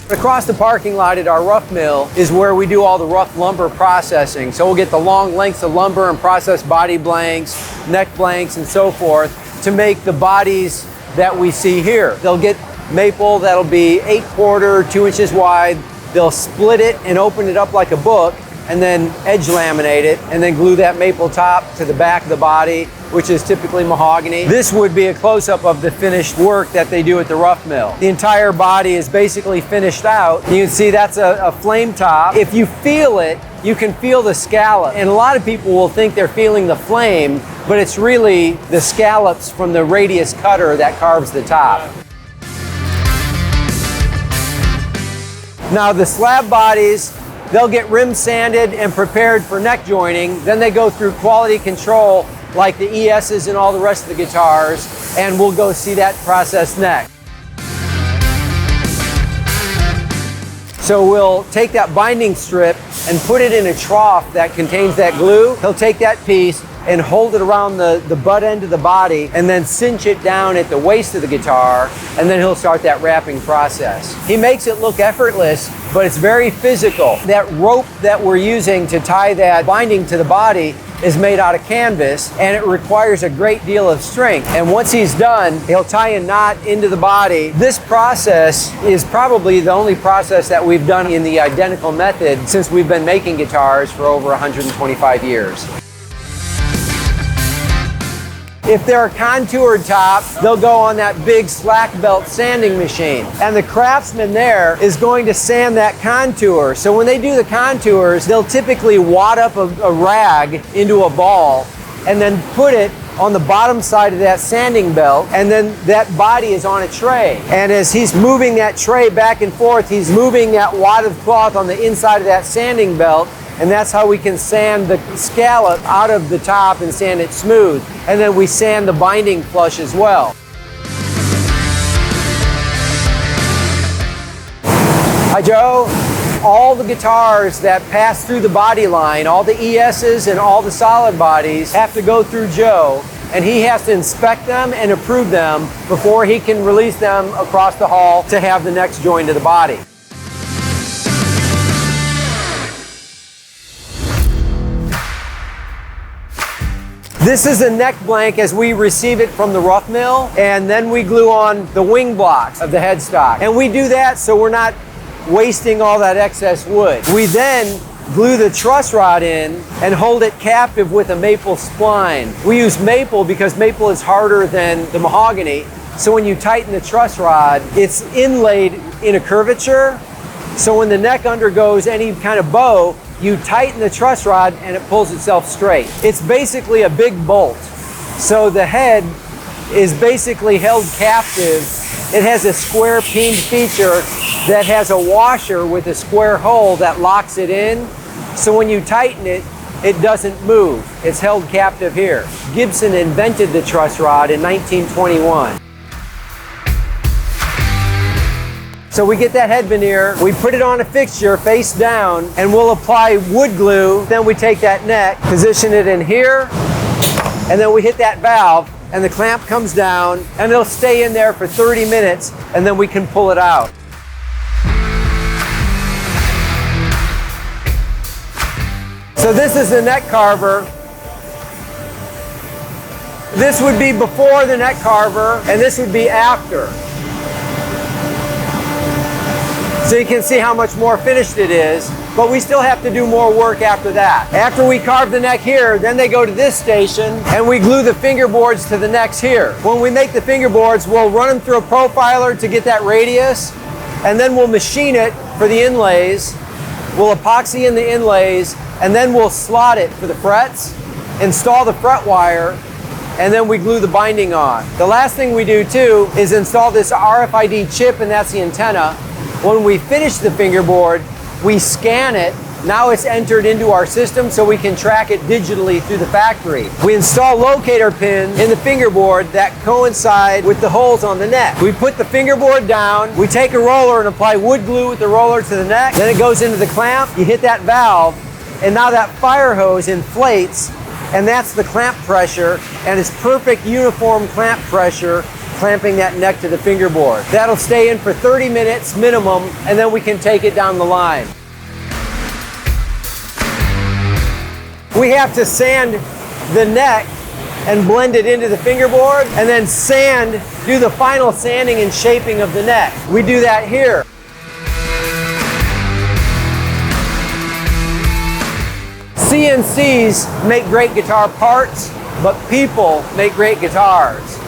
Across the parking lot at our rough mill is where we do all the rough lumber processing. So we'll get the long lengths of lumber and process body blanks, neck blanks, and so forth to make the bodies that we see here. They'll get maple that'll be 8/4, 2 inches wide. They'll split it and open it up like a book, and then edge laminate it, and then glue that maple top to the back of the body, which is typically mahogany. This would be a close-up of the finished work that they do at the rough mill. The entire body is basically finished out. You can see that's a flame top. If you feel it, you can feel the scallop. And a lot of people will think they're feeling the flame, but it's really the scallops from the radius cutter that carves the top. Now the slab bodies, they'll get rim sanded and prepared for neck joining. Then they go through quality control like the ESs and all the rest of the guitars, and we'll go see that process next. So we'll take that binding strip and put it in a trough that contains that glue. He'll take that piece and hold it around the butt end of the body and then cinch it down at the waist of the guitar, and then he'll start that wrapping process. He makes it look effortless, but it's very physical. That rope that we're using to tie that binding to the body is made out of canvas, and it requires a great deal of strength. And once he's done, he'll tie a knot into the body. This process is probably the only process that we've done in the identical method since we've been making guitars for over 125 years. If they're a contoured top, they'll go on that big slack belt sanding machine. And the craftsman there is going to sand that contour. So when they do the contours, they'll typically wad up a rag into a ball and then put it on the bottom side of that sanding belt, and then that body is on a tray. And as he's moving that tray back and forth, he's moving that wad of cloth on the inside of that sanding belt, and that's how we can sand the scallop out of the top and sand it smooth. And then we sand the binding flush as well. Hi, Joe. All the guitars that pass through the body line, all the ESs and all the solid bodies, have to go through Joe, and he has to inspect them and approve them before he can release them across the hall to have the next join to the body. This is a neck blank as we receive it from the rough mill, and then we glue on the wing blocks of the headstock. And we do that so we're not wasting all that excess wood. We then glue the truss rod in and hold it captive with a maple spline. We use maple because maple is harder than the mahogany, so when you tighten the truss rod, it's inlaid in a curvature, so when the neck undergoes any kind of bow, you tighten the truss rod and it pulls itself straight. It's basically a big bolt. So the head is basically held captive. It has a square peened feature that has a washer with a square hole that locks it in. So when you tighten it, it doesn't move. It's held captive here. Gibson invented the truss rod in 1921. So we get that head veneer, we put it on a fixture face down, and we'll apply wood glue. Then we take that neck, position it in here, and then we hit that valve, and the clamp comes down, and it'll stay in there for 30 minutes, and then we can pull it out. So this is the neck carver. This would be before the neck carver, and this would be after. So you can see how much more finished it is, but we still have to do more work after that. After we carve the neck here, then they go to this station and we glue the fingerboards to the necks here. When we make the fingerboards, we'll run them through a profiler to get that radius, and then we'll machine it for the inlays. We'll epoxy in the inlays, and then we'll slot it for the frets, install the fret wire, and then we glue the binding on. The last thing we do too is install this RFID chip, and that's the antenna. When we finish the fingerboard, we scan it. Now it's entered into our system so we can track it digitally through the factory. We install locator pins in the fingerboard that coincide with the holes on the neck. We put the fingerboard down, we take a roller and apply wood glue with the roller to the neck, then it goes into the clamp, you hit that valve, and now that fire hose inflates, and that's the clamp pressure, and it's perfect uniform clamp pressure clamping that neck to the fingerboard. That'll stay in for 30 minutes minimum, and then we can take it down the line. We have to sand the neck and blend it into the fingerboard, and then do the final sanding and shaping of the neck. We do that here. CNCs make great guitar parts, but people make great guitars.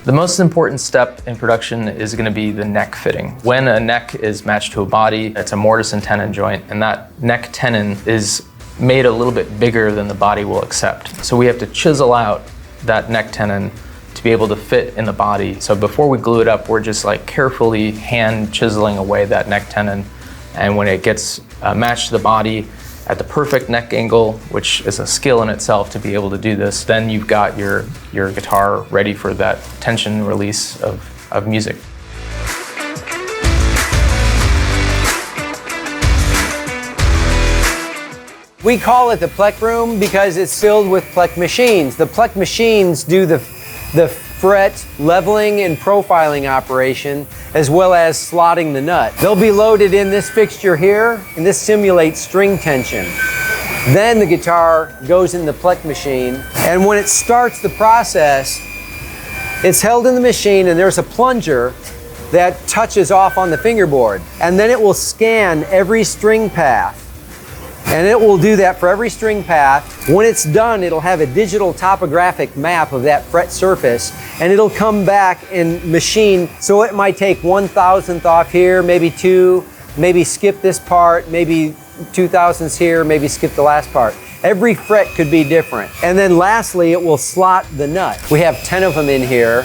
The most important step in production is going to be the neck fitting. When a neck is matched to a body, it's a mortise and tenon joint, and that neck tenon is made a little bit bigger than the body will accept. So we have to chisel out that neck tenon to be able to fit in the body. So before we glue it up, we're just like carefully hand chiseling away that neck tenon. And when it gets matched to the body at the perfect neck angle, which is a skill in itself to be able to do this, then you've got your guitar ready for that tension release of music. We call it the Plek Room because it's filled with Plek machines. The Plek machines do the fret leveling and profiling operation, as well as slotting the nut. They'll be loaded in this fixture here, and this simulates string tension. Then the guitar goes in the Plek machine, and when it starts the process, it's held in the machine, and there's a plunger that touches off on the fingerboard. And then it will scan every string path. And it will do that for every string path. When it's done, it'll have a digital topographic map of that fret surface, and it'll come back and machine. So it might take 1/1000th off here, maybe 2, maybe skip this part, maybe 2/1000ths here, maybe skip the last part. Every fret could be different. And then lastly, it will slot the nut. We have 10 of them in here,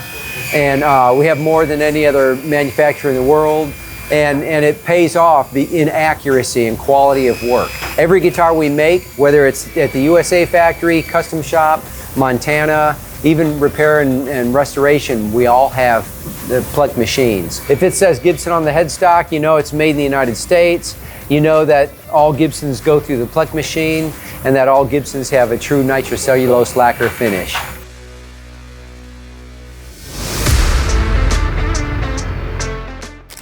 and we have more than any other manufacturer in the world. And it pays off the inaccuracy and quality of work. Every guitar we make, whether it's at the USA factory, custom shop, Montana, even repair and restoration, we all have the Plek machines. If it says Gibson on the headstock, you know it's made in the United States. You know that all Gibsons go through the Plek machine, and that all Gibsons have a true nitrocellulose lacquer finish.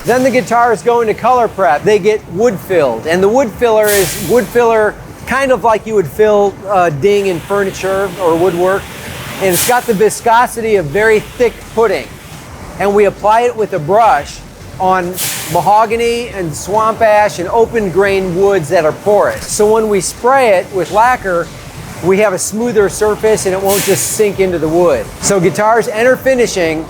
Then the guitars go into color prep. They get wood filled, and the wood filler is wood filler kind of like you would fill a ding in furniture or woodwork. And it's got the viscosity of very thick pudding. And we apply it with a brush on mahogany and swamp ash and open grain woods that are porous. So when we spray it with lacquer, we have a smoother surface and it won't just sink into the wood. So guitars enter finishing,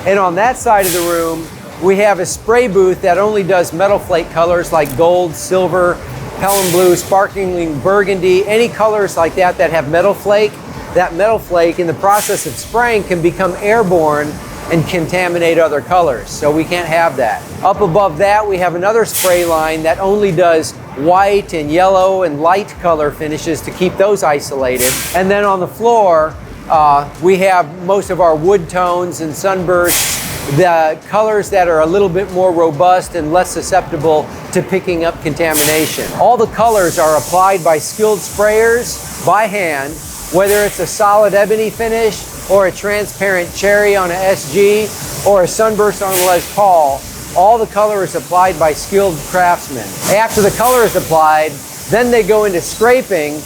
and on that side of the room, we have a spray booth that only does metal flake colors like gold, silver, pelham blue, sparkling burgundy, any colors like that that have metal flake. That metal flake in the process of spraying can become airborne and contaminate other colors, so we can't have that. Up above that, we have another spray line that only does white and yellow and light color finishes to keep those isolated. And then on the floor, we have most of our wood tones and sunbursts, the colors that are a little bit more robust and less susceptible to picking up contamination. All the colors are applied by skilled sprayers by hand, whether it's a solid ebony finish or a transparent cherry on a SG or a sunburst on a Les Paul. All the color is applied by skilled craftsmen. After the color is applied, then they go into scraping.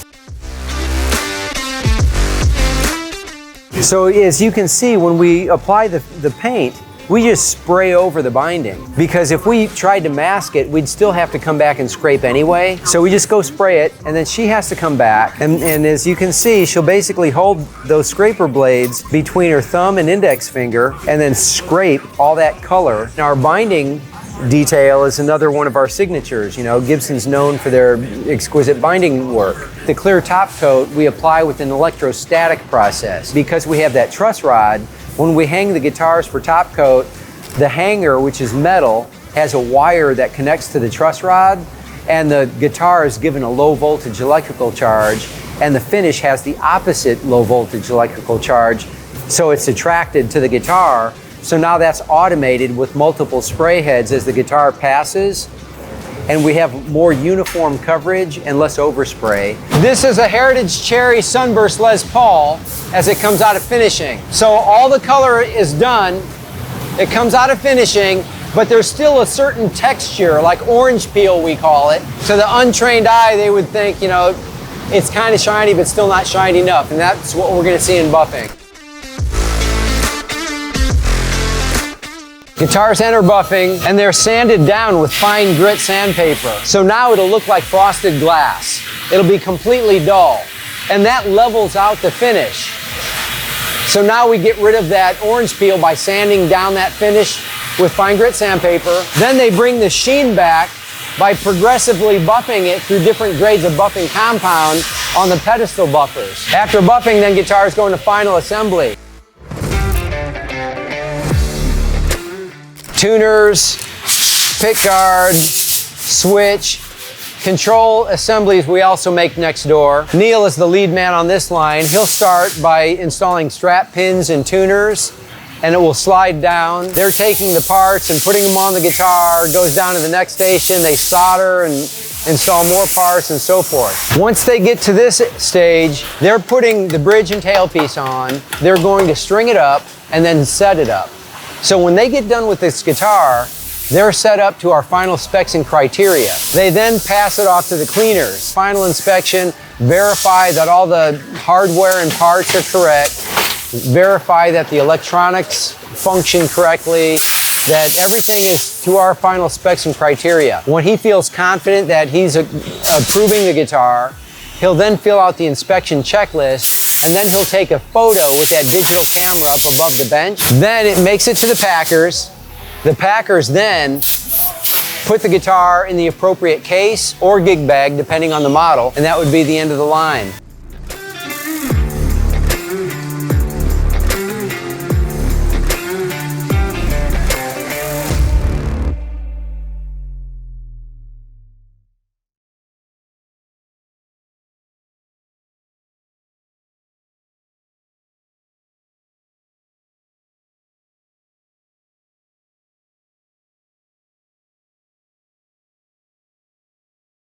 So as you can see, when we apply the paint, we just spray over the binding, because if we tried to mask it, we'd still have to come back and scrape anyway. So we just go spray it, and then she has to come back. And as you can see, she'll basically hold those scraper blades between her thumb and index finger and then scrape all that color. Now, our binding detail is another one of our signatures. You know, Gibson's known for their exquisite binding work. The clear top coat we apply with an electrostatic process. Because we have that truss rod, when we hang the guitars for top coat, the hanger, which is metal, has a wire that connects to the truss rod, and the guitar is given a low voltage electrical charge, and the finish has the opposite low voltage electrical charge, so it's attracted to the guitar. So now that's automated with multiple spray heads as the guitar passes. and we have more uniform coverage and less overspray. This is a Heritage Cherry Sunburst Les Paul as it comes out of finishing. So all the color is done, it comes out of finishing, but there's still a certain texture, like orange peel we call it. To the untrained eye, they would think, you know, it's kind of shiny, but still not shiny enough, and that's what we're gonna see in buffing. Guitars enter buffing, and they're sanded down with fine grit sandpaper. So now it'll look like frosted glass. It'll be completely dull, and that levels out the finish. So now we get rid of that orange peel by sanding down that finish with fine grit sandpaper. Then they bring the sheen back by progressively buffing it through different grades of buffing compound on the pedestal buffers. After buffing, then guitars go into final assembly. Tuners, pickguard, switch, control assemblies we also make next door. Neil is the lead man on this line. He'll start by installing strap pins and tuners, and it will slide down. They're taking the parts and putting them on the guitar, goes down to the next station, they solder and install more parts and so forth. Once they get to this stage, they're putting the bridge and tailpiece on, they're going to string it up and then set it up. So when they get done with this guitar, they're set up to our final specs and criteria. They then pass it off to the cleaners. Final inspection, verify that all the hardware and parts are correct, verify that the electronics function correctly, that everything is to our final specs and criteria. When he feels confident that he's approving the guitar, he'll then fill out the inspection checklist, and then he'll take a photo with that digital camera up above the bench. Then it makes it to the packers. The packers then put the guitar in the appropriate case or gig bag, depending on the model, and that would be the end of the line.